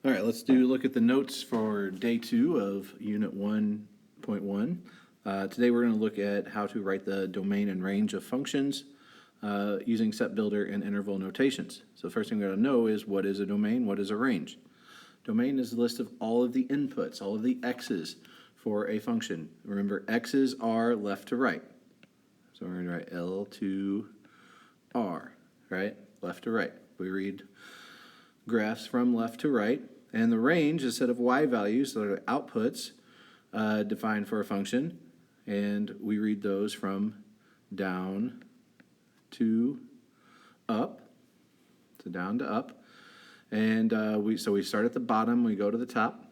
All right, let's look at the notes for day 2 of Unit 1.1. Today we're going to look at how to write the domain and range of functions using set builder and interval notations. So the first thing we got to know is what is a domain, what is a range. Domain is a list of all of the inputs, all of the x's for a function. Remember, x's are left to right. So we're going to write L to R, right? Left to right. We read graphs from left to right. And the range is a set of y values that are outputs defined for a function. And we read those from down to up, so down to up. And we start at the bottom, we go to the top.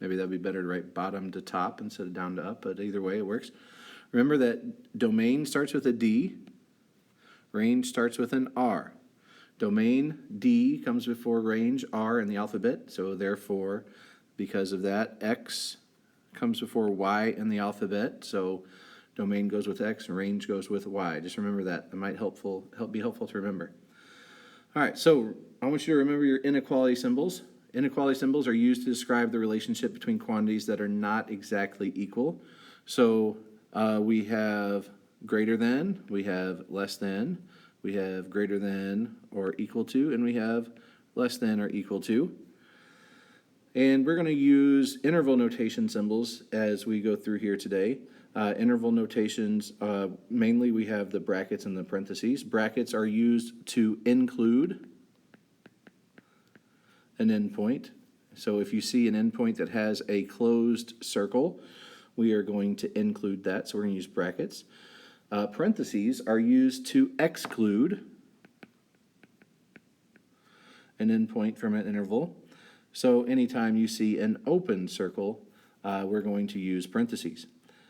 Maybe that'd be better to write bottom to top instead of down to up, but either way it works. Remember that domain starts with a D, range starts with an R. Domain D comes before range R in the alphabet, so therefore, because of that, X comes before Y in the alphabet, so domain goes with X and range goes with Y. Just remember that. That might be helpful to remember. All right, so I want you to remember your inequality symbols. Inequality symbols are used to describe the relationship between quantities that are not exactly equal. So we have greater than, we have less than, we have greater than or equal to, and we have less than or equal to. And we're going to use interval notation symbols as we go through here today. Interval notations, mainly we have the brackets and the parentheses. Brackets are used to include an endpoint. So if you see an endpoint that has a closed circle, we are going to include that, so we're going to use brackets. Parentheses are used to exclude an endpoint from an interval. So anytime you see an open circle, we're going to use parentheses.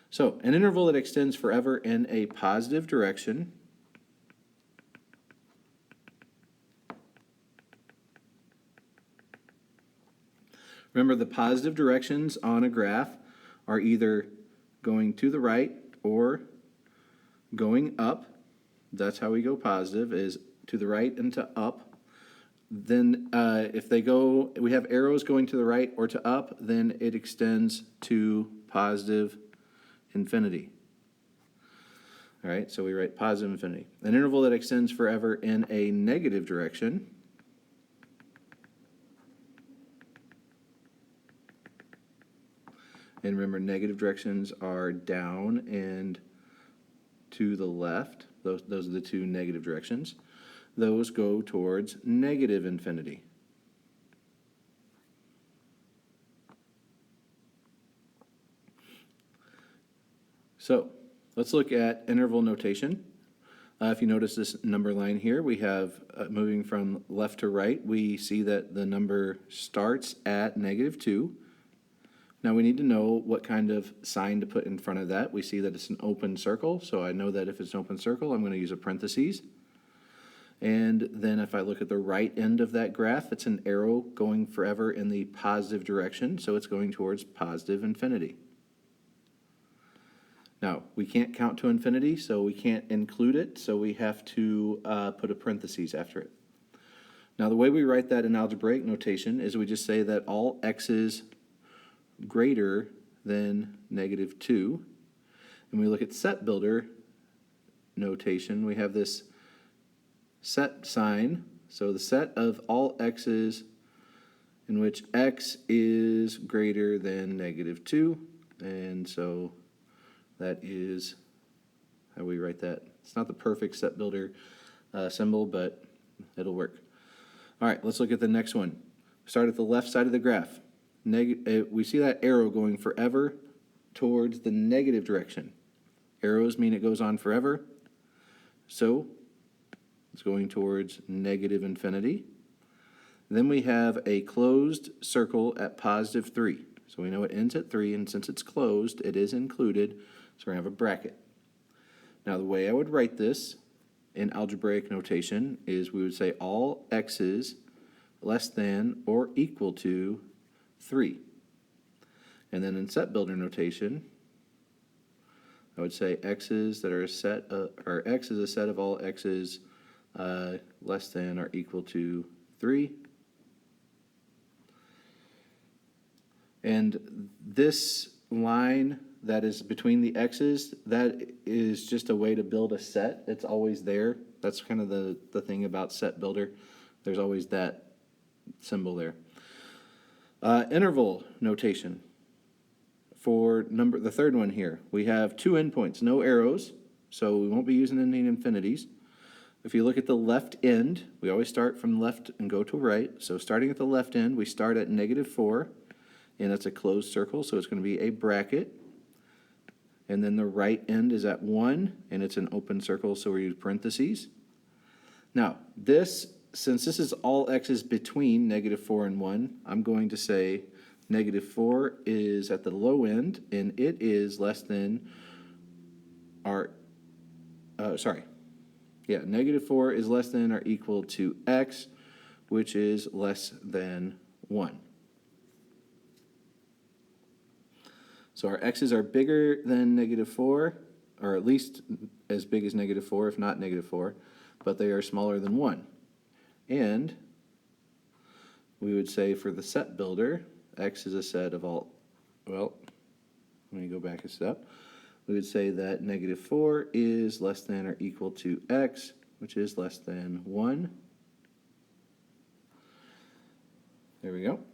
So an interval that extends forever in a positive direction remember, the positive directions on a graph are either going to the right or going up. That's how we go positive, is to the right and to up. Then if we have arrows going to the right or to up, then it extends to positive infinity. All right, so we write positive infinity. An interval that extends forever in a negative direction and remember, negative directions are down and to the left. Those are the two negative directions. Those go towards negative infinity. So let's look at interval notation. If you notice this number line here, we have moving from left to right, we see that the number starts at -2. Now we need to know what kind of sign to put in front of that. We see that it's an open circle, so I know that if it's an open circle, I'm going to use a parentheses. And then if I look at the right end of that graph, it's an arrow going forever in the positive direction, so it's going towards positive infinity. Now, we can't count to infinity, so we can't include it, so we have to put a parentheses after it. Now, the way we write that in algebraic notation is we just say that all x's greater than -2. And we look at set builder notation, we have this set sign, so the set of all x's in which x is greater than -2, and so that is how we write that. It's not the perfect set builder symbol, but it'll work. All right, let's look at the next one. Start at the left side of the graph. We see that arrow going forever towards the negative direction. Arrows mean it goes on forever, so it's going towards negative infinity. Then we have a closed circle at +3. So we know it ends at 3, and since it's closed, it is included, so we're going to have a bracket. Now the way I would write this in algebraic notation is we would say all x's less than or equal to 3. And then in set builder notation, I would say x's that are a set of, or x is a set of all x's less than or equal to 3. And this line that is between the x's, that is just a way to build a set. It's always there. That's kind of the thing about set builder. There's always that symbol there. Interval notation. For the third one here, we have two endpoints, no arrows, so we won't be using any infinities. If you look at the left end, we always start from left and go to right. So starting at the left end, we start at -4, and it's a closed circle, so it's going to be a bracket. And then the right end is at 1, and it's an open circle, so we use parentheses. Now, since this is all x's between -4 and 1, I'm going to say -4 is at the low end, and it is less than -4 is less than or equal to x, which is less than 1. So our x's are bigger than -4, or at least as big as -4, if not -4, but they are smaller than 1. And we would say for the set builder, x is a set of all, well, let me go back a step. We would say that -4 is less than or equal to x, which is less than 1. There we go.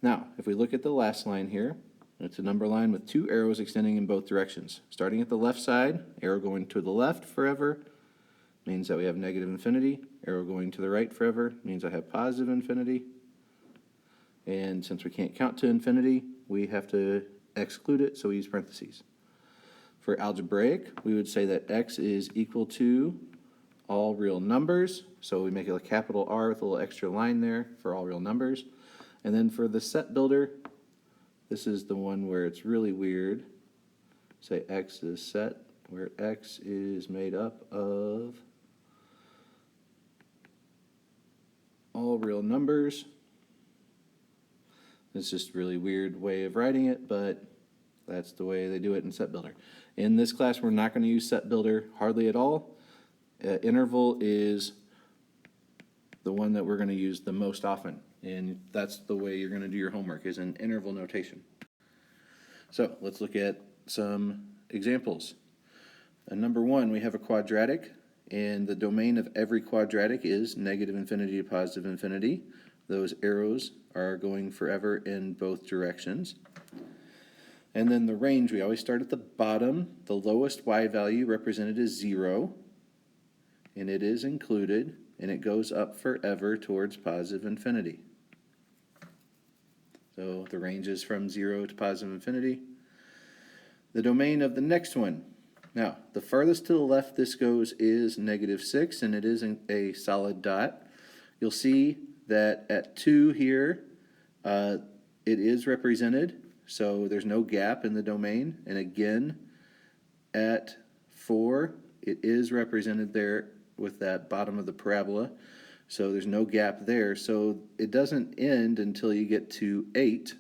Now, if we look at the last line here, it's a number line with two arrows extending in both directions. Starting at the left side, arrow going to the left forever means that we have negative infinity. Arrow going to the right forever means I have positive infinity. And since we can't count to infinity, we have to exclude it, so we use parentheses. For algebraic, we would say that x is equal to all real numbers, so we make it a capital R with a little extra line there for all real numbers. And then for the set builder, this is the one where it's really weird. Say x is set, where x is made up of all real numbers. It's just a really weird way of writing it, but that's the way they do it in set builder. In this class, we're not going to use set builder hardly at all. Interval is the one that we're going to use the most often, and that's the way you're going to do your homework, is in interval notation. So let's look at some examples. Number 1, we have a quadratic, and the domain of every quadratic is negative infinity to positive infinity. Those arrows are going forever in both directions. And then the range, we always start at the bottom. The lowest y value represented is 0, and it is included, and it goes up forever towards positive infinity. So the range is from 0 to positive infinity. The domain of the next one. Now, the farthest to the left this goes is -6, and it is a solid dot. You'll see that at 2 here, it is represented, so there's no gap in the domain. And again, at 4, it is represented there with that bottom of the parabola, so there's no gap there. So it doesn't end until you get to 8,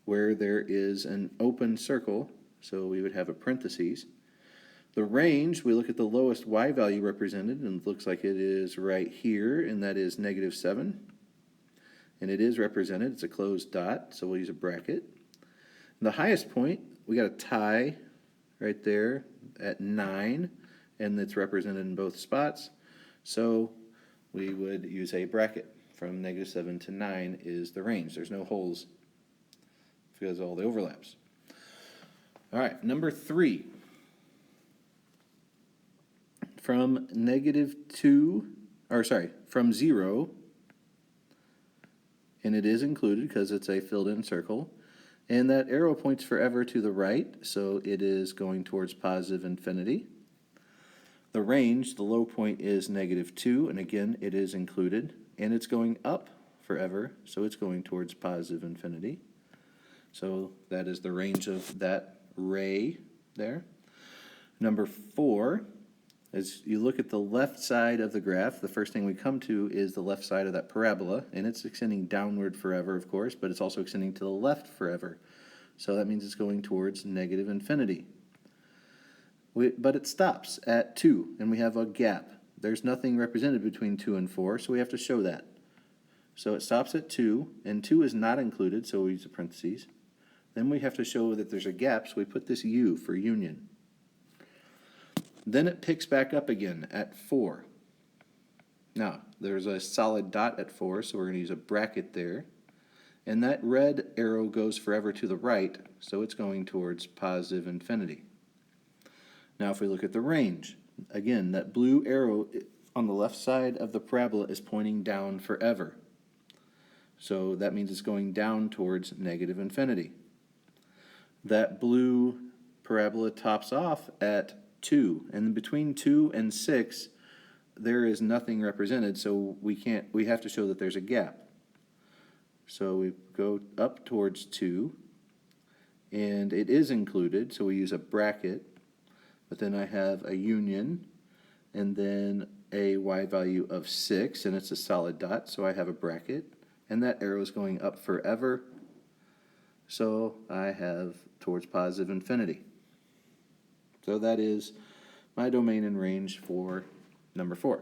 where there is an open circle, so we would have a parentheses. The range, we look at the lowest y value represented, and it looks like it is right here, and that is -7. And it is represented, it's a closed dot, so we'll use a bracket. And the highest point, we got a tie right there at 9, and it's represented in both spots, so we would use a bracket. From -7 to 9 is the range. There's no holes because of all the overlaps. All right, number 3. From from 0, and it is included because it's a filled-in circle, and that arrow points forever to the right, so it is going towards positive infinity. The range, the low point is -2, and again, it is included, and it's going up forever, so it's going towards positive infinity. So that is the range of that ray there. Number 4, as you look at the left side of the graph, the first thing we come to is the left side of that parabola, and it's extending downward forever, of course, but it's also extending to the left forever. So that means it's going towards negative infinity. But it stops at 2, and we have a gap. There's nothing represented between 2 and 4, so we have to show that. So it stops at 2, and 2 is not included, so we use the parentheses. Then we have to show that there's a gap, so we put this U for union. Then it picks back up again at 4. Now, there's a solid dot at 4, so we're going to use a bracket there. And that red arrow goes forever to the right, so it's going towards positive infinity. Now, if we look at the range, again, that blue arrow on the left side of the parabola is pointing down forever. So that means it's going down towards negative infinity. That blue parabola tops off at 2, and between 2 and 6, there is nothing represented, so we have to show that there's a gap. So we go up towards 2, and it is included, so we use a bracket, but then I have a union, and then a y value of 6, and it's a solid dot, so I have a bracket, and that arrow is going up forever, so I have towards positive infinity. So that is my domain and range for number 4.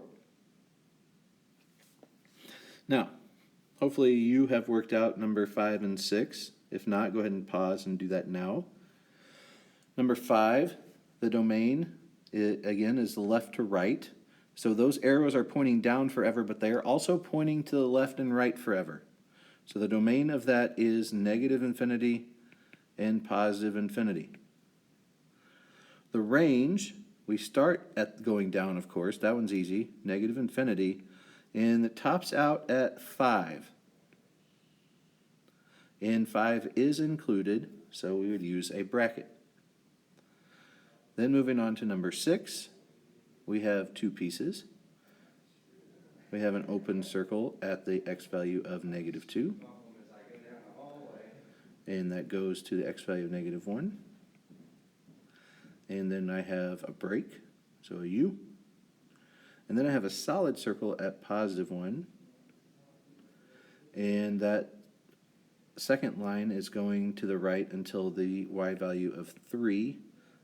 Now, hopefully you have worked out number 5 and 6. If not, go ahead and pause and do that now. Number 5, the domain, again, is left to right. So those arrows are pointing down forever, but they are also pointing to the left and right forever. So the domain of that is negative infinity and positive infinity. The range, we start at going down, of course. That one's easy, negative infinity. And it tops out at 5. And 5 is included, so we would use a bracket. Then moving on to number 6, we have 2 pieces. We have an open circle at the x value of negative 2. And that goes to the x value of negative 1. And then I have a break, so a U. And then I have a solid circle at positive 1. And that second line is going to the right until the y value of 3.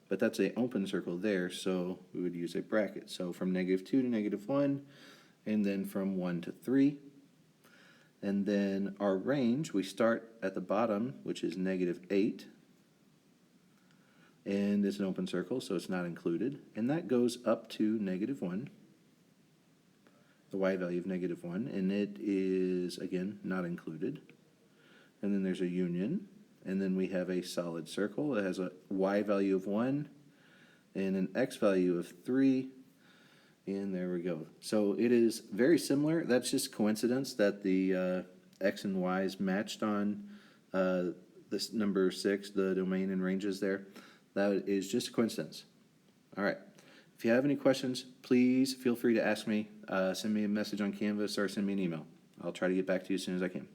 But that's an open circle there, so we would use a bracket. So from negative 2 to negative 1, and then from 1 to 3. And then our range, we start at the bottom, which is negative 8. And it's an open circle, so it's not included. And that goes up to negative 1, the y value of negative 1, and it is, again, not included. And then there's a union, and then we have a solid circle that has a y value of 1 and an x value of 3, and there we go. So it is very similar. That's just coincidence that the x and y's matched on this number 6, the domain and ranges there. That is just a coincidence. All right. If you have any questions, please feel free to ask me. Send me a message on Canvas or send me an email. I'll try to get back to you as soon as I can.